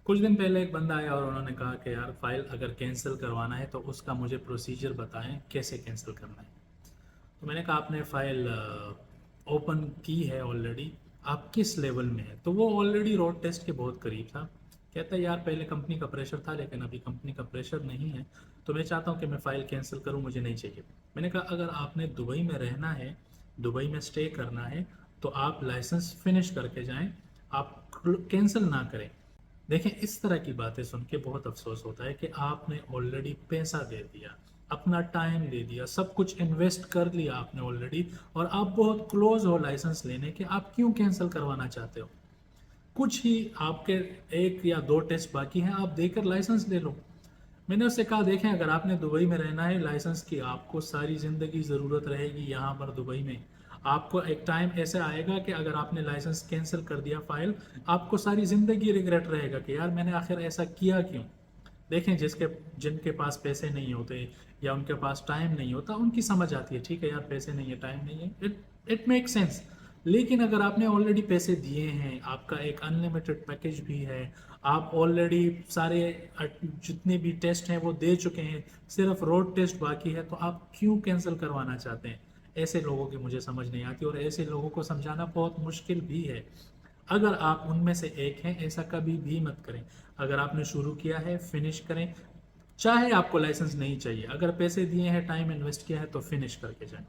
कुछ दिन पहले एक बंदा आया और उन्होंने कहा कि यार फाइल अगर कैंसिल करवाना है तो उसका मुझे प्रोसीजर बताएं, कैसे कैंसिल करना है। तो मैंने कहा आपने फाइल ओपन की है ऑलरेडी, आप किस लेवल में है? तो वो ऑलरेडी रोड टेस्ट के बहुत करीब था। कहता है यार पहले कंपनी का प्रेशर था लेकिन अभी कंपनी का प्रेशर नहीं है, तो मैं चाहता हूँ कि मैं फ़ाइल कैंसिल करूँ, मुझे नहीं चाहिए। मैंने कहा अगर आपने दुबई में रहना है, दुबई में स्टे करना है, तो आप लाइसेंस फिनिश करके जाएं, आप कैंसिल ना करें। देखें, इस तरह की बातें सुन के बहुत अफसोस होता है कि आपने ऑलरेडी पैसा दे दिया, अपना टाइम दे दिया, सब कुछ इन्वेस्ट कर लिया आपने ऑलरेडी, और आप बहुत क्लोज हो लाइसेंस लेने के, आप क्यों कैंसिल करवाना चाहते हो? कुछ ही आपके एक या दो टेस्ट बाकी हैं, आप देकर लाइसेंस ले लो। मैंने उससे कहा देखें, अगर आपने दुबई में रहना है, लाइसेंस की आपको सारी ज़िंदगी ज़रूरत रहेगी यहाँ पर दुबई में। आपको एक टाइम ऐसा आएगा कि अगर आपने लाइसेंस कैंसिल कर दिया फ़ाइल, आपको सारी ज़िंदगी रिग्रेट रहेगा कि यार मैंने आखिर ऐसा किया क्यों। देखें, जिनके पास पैसे नहीं होते या उनके पास टाइम नहीं होता, उनकी समझ आती है, ठीक है यार पैसे नहीं है, टाइम नहीं है, इट मेक सेंस। लेकिन अगर आपने ऑलरेडी पैसे दिए हैं, आपका एक अनलिमिटेड पैकेज भी है, आप ऑलरेडी सारे जितने भी टेस्ट हैं वो दे चुके हैं, सिर्फ रोड टेस्ट बाकी है, तो आप क्यों कैंसिल करवाना चाहते हैं? ऐसे लोगों की मुझे समझ नहीं आती, और ऐसे लोगों को समझाना बहुत मुश्किल भी है। अगर आप उनमें से एक हैं, ऐसा कभी भी मत करें। अगर आपने शुरू किया है, फिनिश करें। चाहे आपको लाइसेंस नहीं चाहिए, अगर पैसे दिए हैं, टाइम इन्वेस्ट किया है, तो फिनिश करके जाएं।